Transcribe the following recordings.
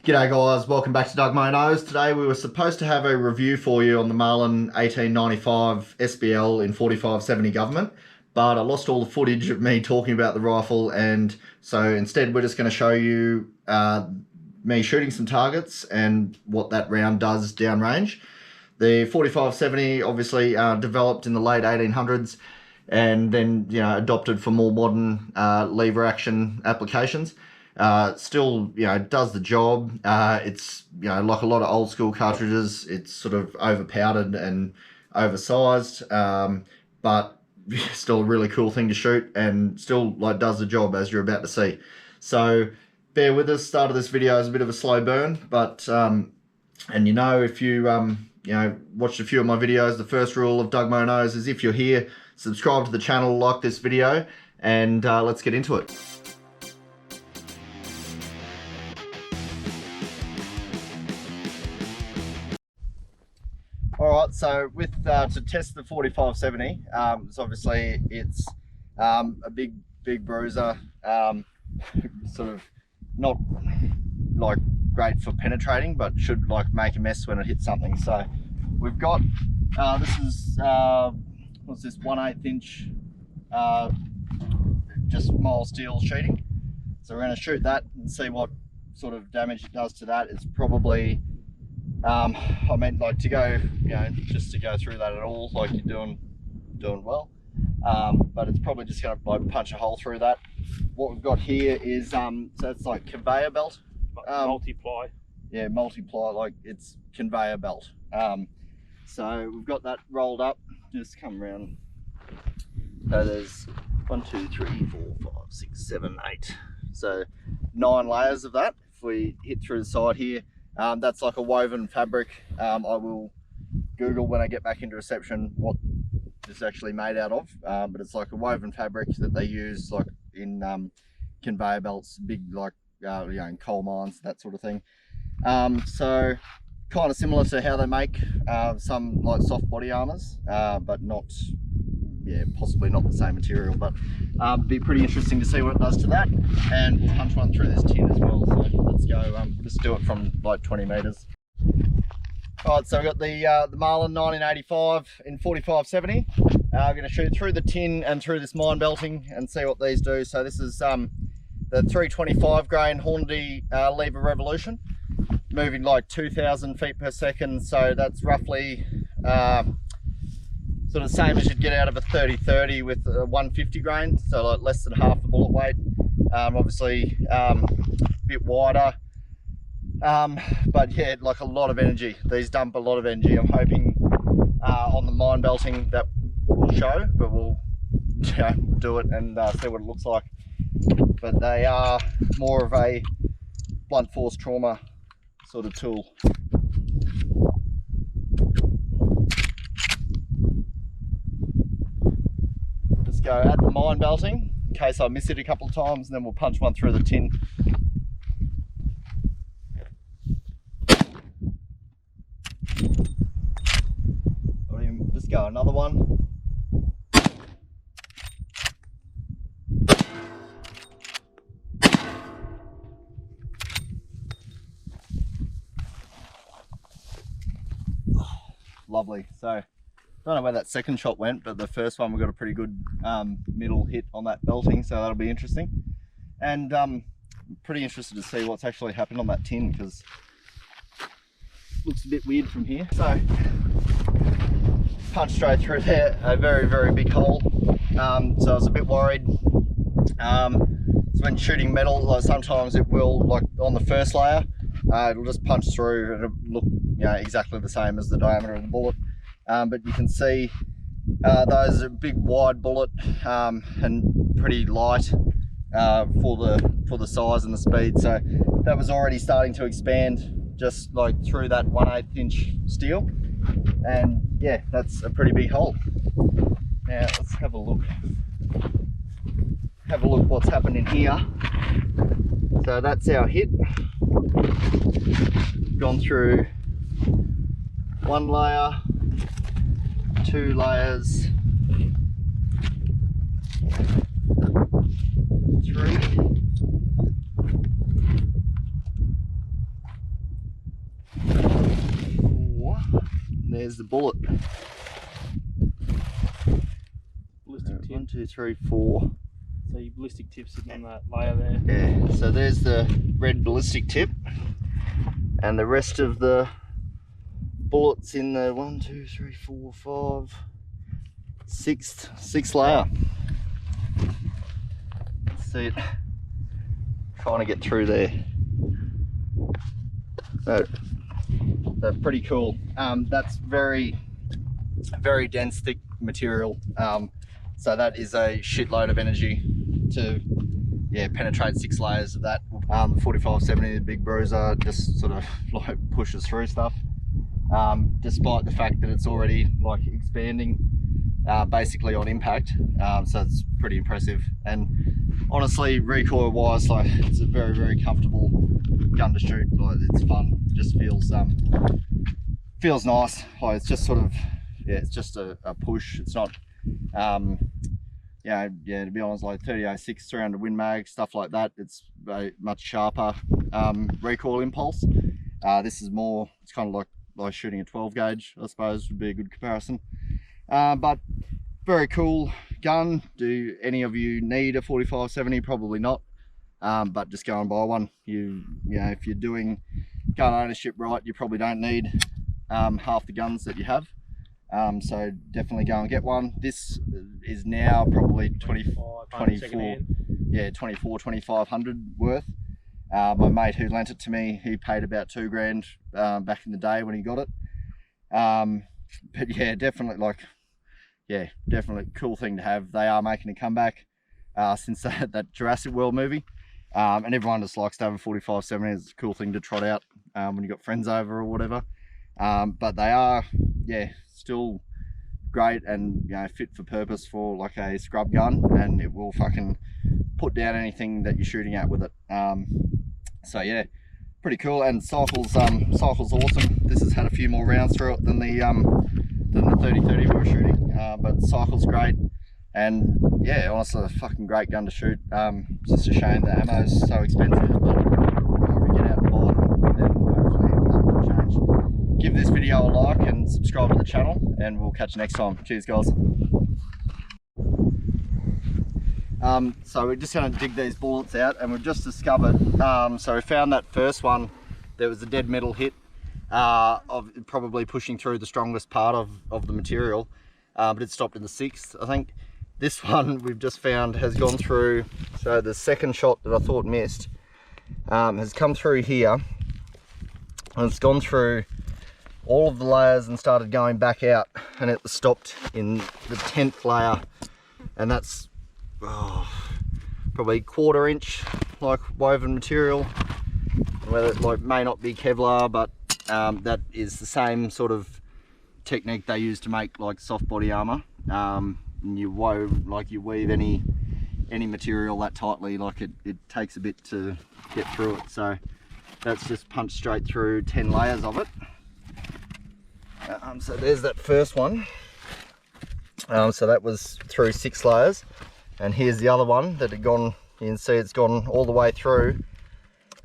G'day guys, welcome back to Doug Monos. Today we were supposed to have a review for you on the Marlin 1895 SBL in 4570 government, but I lost all the footage of me talking about the rifle, and so instead we're just going to show you me shooting some targets and what that round does downrange. The 4570 obviously developed in the late 1800s and then adopted for more modern lever action applications. Still, does the job. It's, like a lot of old school cartridges, it's sort of overpowdered and oversized, but still a really cool thing to shoot and still does the job, as you're about to see. So bear with us. Start of this video is a bit of a slow burn, but and if you watched a few of my videos, the first rule of Doug Monos is if you're here, subscribe to the channel, like this video, and let's get into it. Alright, so with to test the 4570, so obviously it's a big bruiser, sort of not great for penetrating, but should make a mess when it hits something. So we've got this is what's this, 1/8 inch just mild steel sheeting. So we're going to shoot that and see what sort of damage it does to that. It's probably I mean, to go, just to go through that at all, you're doing well. But it's probably just going to punch a hole through that. What we've got here is so it's conveyor belt, multiply. Yeah, multiply, it's conveyor belt. So we've got that rolled up. Just come around. So there's 1, 2, 3, 4, 5, 6, 7, 8. So 9 layers of that. If we hit through the side here. That's like a woven fabric. I will Google when I get back into reception what this is actually made out of, but it's like a woven fabric that they use in conveyor belts, big in coal mines, that sort of thing. So kind of similar to how they make some soft body armors, but not, possibly not the same material, but be pretty interesting to see what it does to that. And we'll punch one through this tin as well, so let's go. We'll just do it from 20 meters. Alright, so we've got the Marlin 1985 in 4570. I'm going to shoot through the tin and through this mine belting and see what these do. So this is the 325 grain Hornady lever revolution, moving 2,000 feet per second. So that's roughly sort of the same as you'd get out of a 30-30 with a 150 grain, so less than half the bullet weight. Obviously a bit wider, but yeah, a lot of energy. These dump a lot of energy. I'm hoping on the mine belting that will show, but we'll do it and see what it looks like. But they are more of a blunt force trauma sort of tool. Go at the mine belting in case I miss it a couple of times, and then we'll punch one through the tin. Just go another one. Oh, lovely. So I don't know where that second shot went, but the first one we got a pretty good middle hit on that belting, so that'll be interesting. And I'm pretty interested to see what's actually happened on that tin, because it looks a bit weird from here. So punch straight through there, a very big hole. So I was a bit worried. So when shooting metal, sometimes it will, on the first layer, it'll just punch through and it'll look exactly the same as the diameter of the bullet. But you can see those are a big wide bullet and pretty light for the size and the speed. So that was already starting to expand just through that 1/8 inch steel, and yeah, that's a pretty big hole. Now let's have a look. Have a look what's happened in here. So that's our hit. Gone through 1 layer, 2 layers, 3, And there's the bullet. Ballistic tip. 1, 2, 3, 4. So your ballistic tip's sitting on that layer there. Yeah, so there's the red ballistic tip, and the rest of the bullets in the 1, 2, 3, 4, 5, sixth layer. See it trying to get through there. So that's pretty cool. That's very dense, thick material. So that is a shitload of energy to penetrate 6 layers of that. 4570, the big bruiser, just sort of like pushes through stuff. Despite the fact that it's already like expanding basically on impact, so it's pretty impressive. And honestly, recoil wise, like it's a very comfortable gun to shoot. Like it's fun, it just feels nice. Like it's just sort of, it's just a push. It's not to be honest, like 30-06 300 Win Mag, stuff like that, it's a much sharper recoil impulse. This is more, it's kind of like shooting a 12 gauge, I suppose, would be a good comparison. But very cool gun. Do any of you need a 4570? Probably not, but just go and buy one. You know, if you're doing gun ownership right, you probably don't need half the guns that you have. So definitely go and get one. This is now probably 2500 worth. My mate who lent it to me, he paid about $2,000 back in the day when he got it. But yeah, definitely definitely cool thing to have. They are making a comeback since that Jurassic World movie, and everyone just likes to have a 4570. It's a cool thing to trot out when you got friends over or whatever. But they are still great and fit for purpose for like a scrub gun, and it will fucking put down anything that you're shooting at with it. So yeah, pretty cool. And cycle's awesome. This has had a few more rounds through it than the 30-30 we were shooting, but cycle's great, and yeah, honestly a fucking great gun to shoot. It's just a shame the ammo's so expensive, but if you get out and buy them, then hopefully that will change. Give this video a like and subscribe to the channel, and we'll catch you next time. Cheers guys. So we're just going to dig these bullets out, and we've just discovered, so we found that first one, there was a dead metal hit, of probably pushing through the strongest part of the material, but it stopped in the 6th, I think. This one we've just found has gone through, so the second shot that I thought missed has come through here, and it's gone through all of the layers and started going back out, and it stopped in the 10th layer, and that's probably 1/4 inch like woven material. Whether it may not be Kevlar, but that is the same sort of technique they use to make like soft body armor. And you weave any material that tightly, like it takes a bit to get through it. So that's just punched straight through 10 layers of it. So there's that first one. So that was through 6 layers, and here's the other one that had gone. You can see it's gone all the way through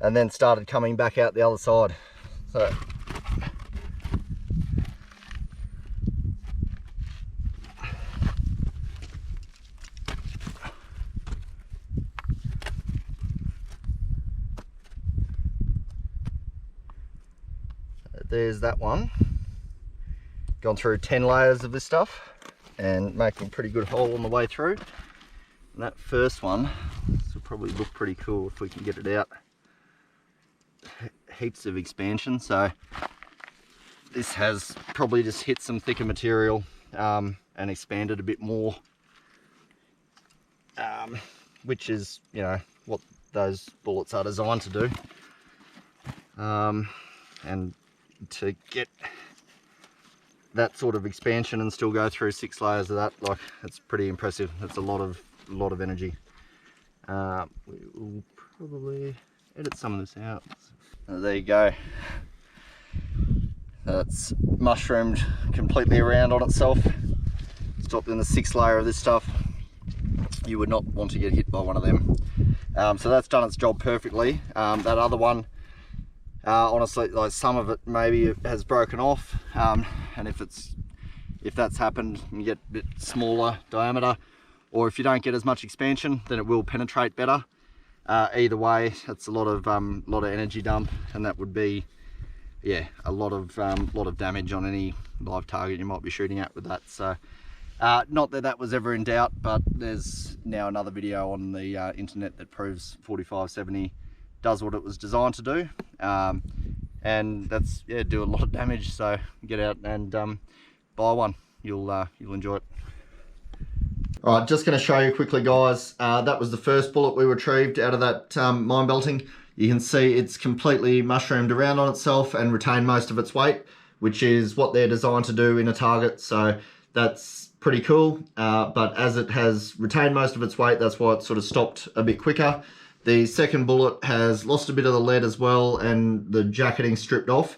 and then started coming back out the other side. So there's that one, gone through 10 layers of this stuff and making a pretty good hole on the way through. And that first one, this will probably look pretty cool if we can get it out. Heaps of expansion, so this has probably just hit some thicker material and expanded a bit more, which is, you know, what those bullets are designed to do. And to get that sort of expansion and still go through 6 layers of that, like, it's pretty impressive. That's a lot of energy. We will probably edit some of this out. There you go. That's mushroomed completely around on itself. Stopped in the 6th layer of this stuff. You would not want to get hit by one of them. So that's done its job perfectly. That other one, Honestly, like some of it maybe has broken off, and if that's happened, you get a bit smaller diameter, or if you don't get as much expansion, then it will penetrate better. Either way, that's a lot of energy dump, and that would be, yeah, a lot of damage on any live target you might be shooting at with that. So not that that was ever in doubt, but there's now another video on the internet that proves 4570 does what it was designed to do, and that's, yeah, do a lot of damage. So get out and buy one, you'll enjoy it. All right, just going to show you quickly, guys. That was the first bullet we retrieved out of that mine belting. You can see it's completely mushroomed around on itself and retained most of its weight, which is what they're designed to do in a target. So that's pretty cool. But as it has retained most of its weight, that's why it sort of stopped a bit quicker. The second bullet has lost a bit of the lead as well, and the jacketing stripped off.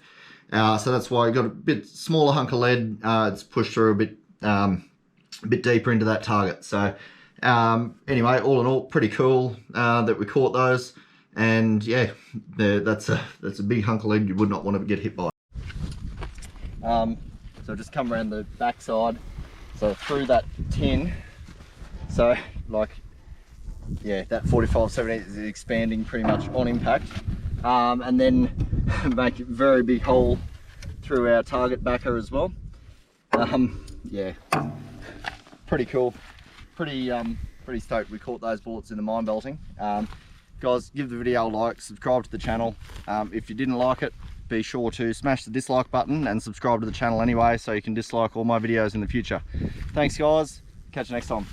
So that's why you got a bit smaller hunk of lead. It's pushed through a bit deeper into that target. So anyway, all in all, pretty cool that we caught those. And yeah, that's a big hunk of lead you would not want to get hit by. So just come around the back side, so through that tin. So like, yeah, that 4570 is expanding pretty much on impact, and then make a very big hole through our target backer as well. Yeah, pretty cool, pretty stoked we caught those bullets in the mine belting. Guys, give the video a like, subscribe to the channel. If you didn't like it, be sure to smash the dislike button and subscribe to the channel anyway, so you can dislike all my videos in the future. Thanks guys, catch you next time.